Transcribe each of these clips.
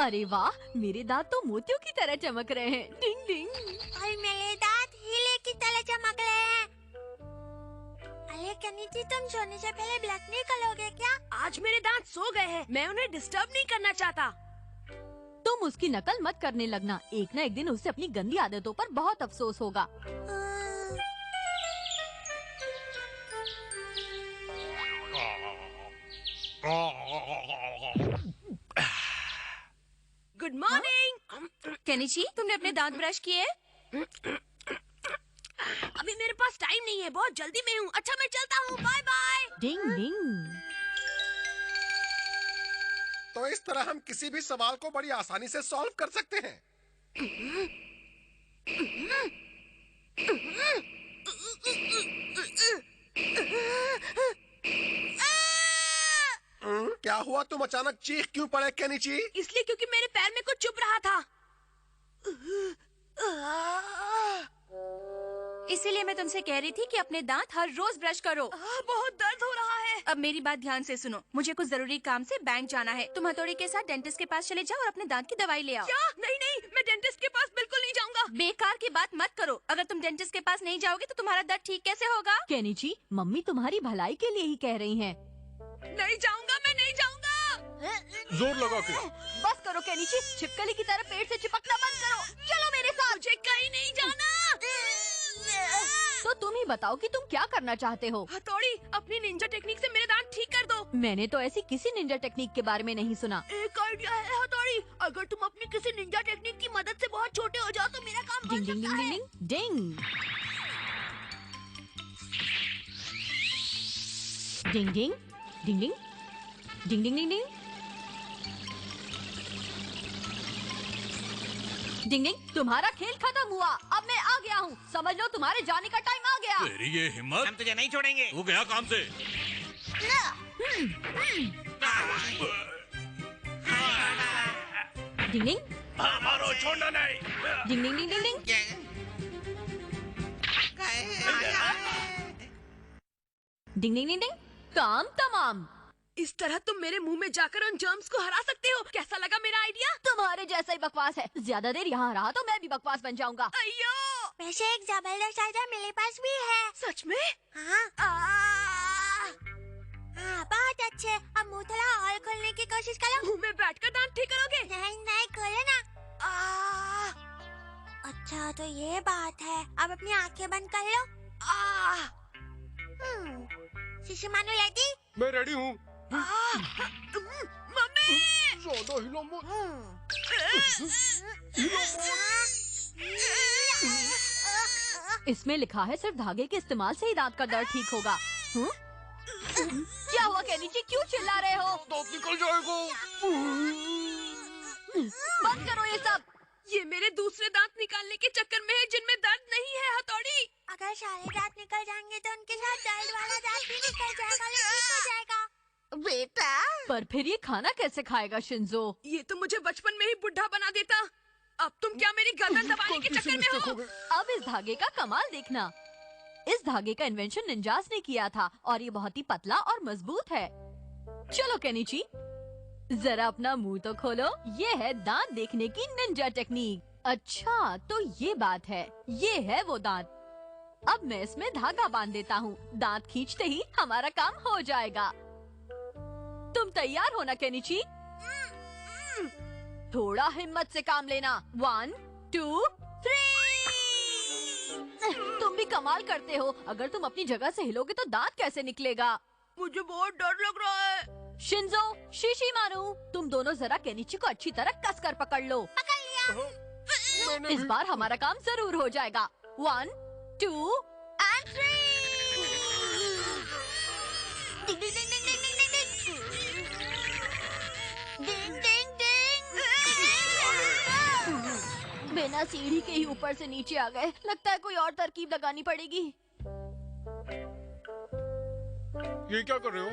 अरे वाह, मेरे दांत तो मोतियों की तरह चमक रहे हैं। डिंग डिंग। और मेरे दांत हीरे की तरह चमक रहे हैं। अरे केनिची, तुम सोने से पहले ब्रश नहीं करोगे क्या? आज मेरे दांत सो गए हैं, मैं उन्हें डिस्टर्ब नहीं करना चाहता। तुम उसकी नकल मत करने लगना, एक न एक दिन उसे अपनी गंदी आदतों पर बहुत अफसोस होगा। Good morning. केनिची, तुमने अपने दांत ब्रश किए? अभी मेरे पास टाइम नहीं है, बहुत जल्दी में हूँ। अच्छा, मैं चलता हूँ, बाय बाय। डिंग डिंग। तो इस तरह हम किसी भी सवाल को बड़ी आसानी से सॉल्व कर सकते हैं। क्या हुआ, तुम अचानक चीख क्यों पड़े केनिची? इसलिए क्योंकि मेरे पैर में कुछ चुभ रहा था। इसीलिए मैं तुमसे कह रही थी कि अपने दांत हर रोज ब्रश करो। बहुत दर्द हो रहा है। अब मेरी बात ध्यान से सुनो, मुझे कुछ जरूरी काम से बैंक जाना है। तुम हथौड़ी के साथ डेंटिस्ट के पास चले जाओ और अपने दांत की दवाई ले आओ। क्या? नहीं नहीं, मैं डेंटिस्ट के पास बिल्कुल नहीं जाऊंगा। बेकार की बात मत करो। अगर तुम डेंटिस्ट के पास नहीं जाओगे तो तुम्हारा दर्द ठीक कैसे होगा? केनिची, मम्मी तुम्हारी भलाई के लिए ही कह रही हैं। नहीं जाऊंगा, मैं नहीं जाऊंगा। जोर लगा के। बस करो केनिची, छिपकली की तरह पेट से चिपकना बंद करो। चलो मेरे साथ। मुझे कहीं नहीं जाना। तो तुम ही बताओ कि तुम क्या करना चाहते हो? हथौड़ी, अपनी निंजा टेक्निक से मेरे दांत ठीक कर दो। मैंने तो ऐसी किसी निंजा टेक्निक के बारे में नहीं सुना। एक आइडिया है हथौड़ी, अगर तुम अपनी किसी निंजा टेक्निक की मदद से बहुत छोटे हो जाओ तो मेरा काम बन डिंग डिंग सकता डिंग है। डिंग डिंग डिंग डिंग डिंग डिंग डिंग डिंग डिंग डिंग डिंग डिंग। तुम्हारा खेल खत्म हुआ, अब मैं आ गया हूँ। समझ लो तुम्हारे जाने का टाइम आ गया। तेरी ये हिम्मत, हम तुझे नहीं छोड़ेंगे। तू गया काम से। डिंग डिंग मारो, छोड़ना नहीं। डिंग डिंग डिंग डिंग डिंग। डिंग डिंग डिंग डिंग। काम तमाम। इस तरह तुम मेरे मुंह में जाकर उन जर्म्स को हरा सकते हो। कैसा लगा मेरा आइडिया? तुम्हारे जैसा ही बकवास है। ज्यादा देर यहाँ रहा तो मैं भी बकवास बन जाऊंगा। अय्यो! वैसे एक जबरदस्त आइडिया मेरे पास भी है। सच में? हाँ, बहुत अच्छे। अब मुंह थोड़ा और खोलने की कोशिश करो। मुंह में बैठकर दांत ठीक करोगे? नहीं नहीं, खोलो ना। अच्छा, तो ये बात है। अब अपनी आंखें बंद कर लो। शिशु मानू रेडी? मैं रेडी हूँ। मम्मी! ज्यादा हिलो मत। इसमें लिखा है सिर्फ धागे के इस्तेमाल से ही दांत का दर्द ठीक होगा। क्या हुआ केनिची, क्यों चिल्ला रहे हो? दांत निकल जाएगा। बंद करो ये सब। ये मेरे दूसरे दांत निकालने के चक्कर में है जिनमें दर्द नहीं है हथौड़ी। अगर सारे दांत निकल जाएंगे तो उनके साथ दर्द वाला दांत भी निकल जाएगा, ठीक हो जाएगा। बेटा, पर फिर ये खाना कैसे खाएगा शिंजो? ये तो मुझे बचपन में ही बुढ़ा बना देता। अब तुम क्या मेरी गर्दन दबाने के चक्कर में हो? अब इस धागे का कमाल देखना। इस धागे का इन्वेंशन निंजास ने किया था और ये बहुत ही पतला और मजबूत है। चलो केनिची, जरा अपना मुंह तो खोलो। ये है दांत देखने की निंजा टेक्निक। अच्छा, तो ये बात है। ये है वो दांत। अब मैं इसमें धागा बांध देता हूँ। दांत खींचते ही हमारा काम हो जाएगा। तुम तैयार हो ना केनिची? थोड़ा हिम्मत से काम लेना। 1 2 3। तुम भी कमाल करते हो। अगर तुम अपनी जगह से हिलोगे तो दांत कैसे निकलेगा? मुझे बहुत डर लग रहा है। शिंजो, शीशी मारू, तुम दोनों जरा केनिची को अच्छी तरह कसकर पकड़ लो। पकड़ लिया। इस बार हमारा काम जरूर हो जाएगा। 1 2 and 3। डिंग डिंग डिंग डिंग डिंग डिंग डिंग डिंग डिंग। बिना सीढ़ी के ही ऊपर से नीचे आ गए। लगता है कोई और तरकीब लगानी पड़ेगी। ये क्या कर रहे हो?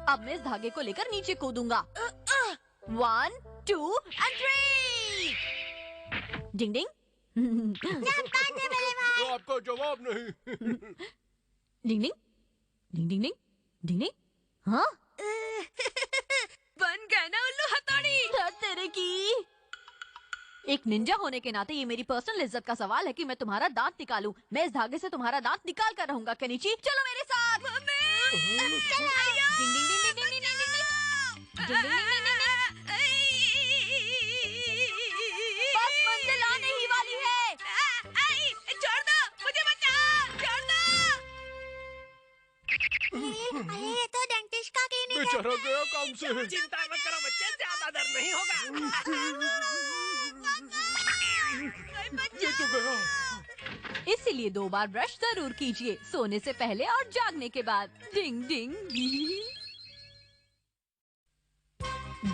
अब मैं इस धागे को लेकर नीचे कूदूंगा। 1 2 and 3। डिंग डिंग। आपका जवाब नहीं। डिंग डिंग डिंग डिंग डिंग डिंग डिंग। हाँ बन गए ना उल्लू हथौड़ी। धर तेरे की। एक निंजा होने के नाते ये मेरी पर्सनल इज्जत का सवाल है कि मैं तुम्हारा दांत निकालूं। मैं इस धागे से तुम्हारा दांत निकाल कर रहूंगा केनिची। चलो मेरे साथ। डिंग डिंग डिंग डिंग डिंग डिंग डिंग डिंग डिंग। डिंग डिंग डिंग डिंग डिंग डिंग। बस मंजिल आने ही वाली है। छोड़ दो मुझे, बचाओ, छोड़ दो। अरे ये तो डेंटिस्ट का क्लिनिक है। बेचारा गया काम से। चिंता मत करो बच्चे, ज्यादा दर्द नहीं होगा। ये तो गया। इसीलिए 2 बार ब्रश जरूर कीजिए, सोने से पहले और जागने के बाद। डिंग डिंग।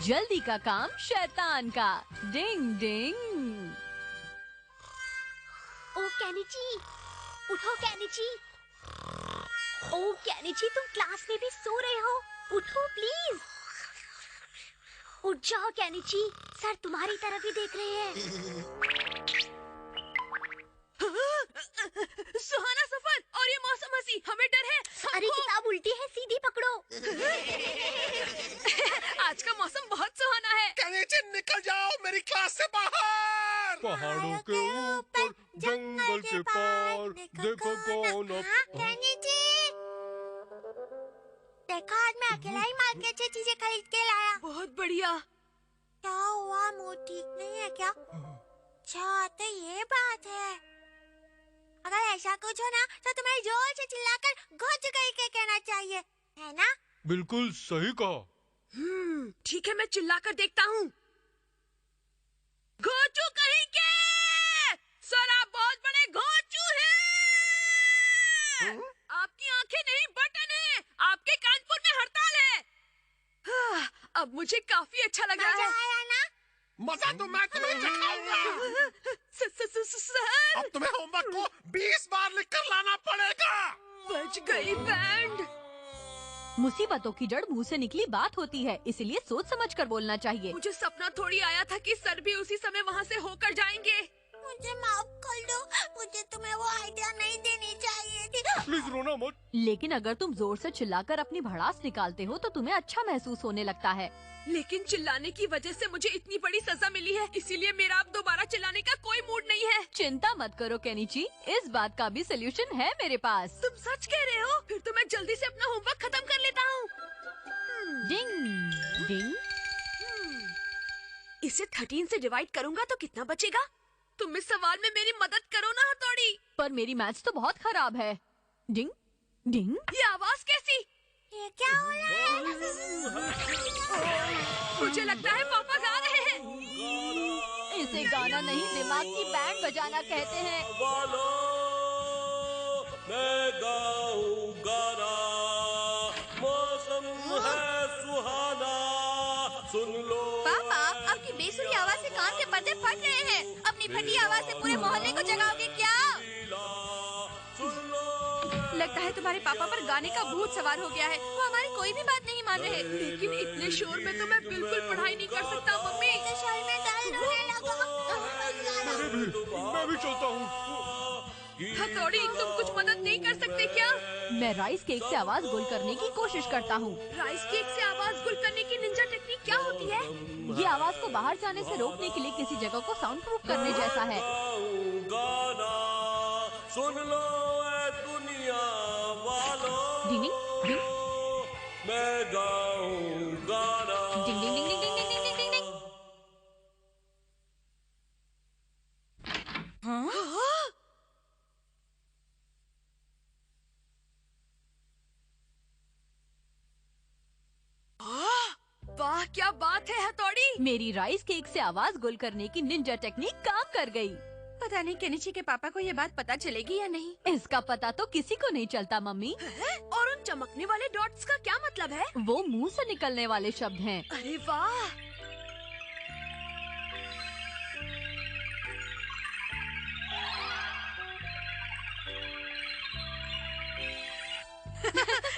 जल्दी का काम शैतान का। डिंग डिंग। ओ केनिची, उठो केनिची। ओ केनिची, तुम क्लास में भी सो रहे हो? उठो प्लीज। उठ जाओ केनिची, सर तुम्हारी तरफ ही देख रहे हैं। सुहाना सफर और ये मौसम हंसी, हमें डर है। अरे किताब उल्टी है, सीधी पकड़ो। आज का मौसम बहुत सुहाना है। केनिची निकल जाओ मेरी क्लास से बाहर। पहाड़ों के ऊपर जंगल के पार देखो कौन केनिची, देखो आज मैं अकेला ही मार्केट से चीजें खरीद के लाया। बहुत बढ़िया। क्या हुआ, मुंह ठीक नहीं है क्या? अच्छा तो ये बात है। अगर ऐसा कुछ हो ना तो तुम्हें जोर से चिल्लाकर घुस गई के कहना चाहिए, है ना? बिल्कुल सही कहा। ठीक है, मैं चिल्लाकर देखता हूँ। घोंचू कहीं के, सर आप बहुत बड़े घोंचू हैं। आपकी आंखें नहीं बटन है, आपके कानपुर में हड़ताल है। अब मुझे काफी अच्छा लग रहा मजा है। आया ना? मजा तो मैं तुम्हें चखाऊंगा। सर अब तुम्हें होमवर्क को 20 बार लिखकर लाना पड़ेगा। बच गई बैंड। मुसीबतों की जड़ मुंह से निकली बात होती है, इसलिए सोच समझ कर बोलना चाहिए। मुझे सपना थोड़ी आया था कि सर भी उसी समय वहाँ से होकर जाएंगे। मुझे माफ कर दो, मुझे तुम्हें वो आइडिया नहीं देनी चाहिए थी। प्लीज रोना मत। लेकिन अगर तुम जोर से चिल्लाकर अपनी भड़ास निकालते हो तो तुम्हें अच्छा महसूस होने लगता है। लेकिन चिल्लाने की वजह से मुझे इतनी बड़ी सजा मिली है, इसीलिए मेरा अब दोबारा चिल्लाने का कोई मूड नहीं है। चिंता मत करो केनिची, इस बात का भी सोल्यूशन है मेरे पास। तुम सच कह रहे हो? फिर तो मैं जल्दी से अपना होमवर्क खत्म कर लेता हूँ। डिंग डिंग। इसे 13 से डिवाइड करूँगा तो कितना बचेगा? तुम इस सवाल में मेरी मदद करो ना हथौड़ी। पर मेरी मैथ्स तो बहुत खराब है। डिंग डिंग। ये आवाज कैसी? ये क्या हो रहा है? मुझे लगता है पापा गा रहे हैं। इसे गाना नहीं, दिमाग की बैंड बजाना कहते हैं। मैं गाऊं गाना, मौसम है सुहाना, सुन लो। पापा, आपकी बेसुरी आवाज से कान के पर्दे फट रहे हैं। अपनी फटी आवाज से पूरे मोहल्ले को जगाओगे क्या? लगता है तुम्हारे पापा पर गाने का भूत सवार हो गया है। वो हमारी कोई भी बात नहीं मान रहे। लेकिन इतने शोर में तो मैं बिल्कुल पढ़ाई नहीं कर सकता मम्मी। तो शोर में दर्द होने लगा। मैं भी चलता हूँ। हथौड़ी, तुम कुछ मदद नहीं कर सकते क्या? मैं राइस केक से आवाज गुल करने की कोशिश करता हूँ। राइस केक से आवाज गुल करने की निंजा टेक्निक क्या होती है? ये आवाज को बाहर जाने से रोकने के लिए किसी जगह को साउंड प्रूफ करने जैसा है। गाना सुन लो ऐ दुनिया वालों, डिंग डिंग डिंग मैं गाऊं गाना। डिंग डिंग डिंग डिंग डिंग डिंग डिंग डिंग डिंग। वाह, क्या बात है हथौड़ी। मेरी राइस केक से आवाज गुल करने की निंजा टेक्निक काम कर गई। पता नहीं केनिची के पापा को ये बात पता चलेगी या नहीं। इसका पता तो किसी को नहीं चलता मम्मी। और उन चमकने वाले डॉट्स का क्या मतलब है? वो मुंह से निकलने वाले शब्द हैं। अरे वाह।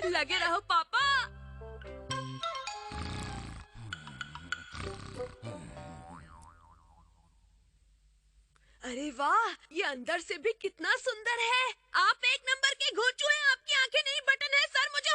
लगे रहो पापा। अरे वाह, ये अंदर से भी कितना सुंदर है। आप 1 नंबर के घोंचू हैं, आपकी आंखें नहीं बटन है। सर मुझे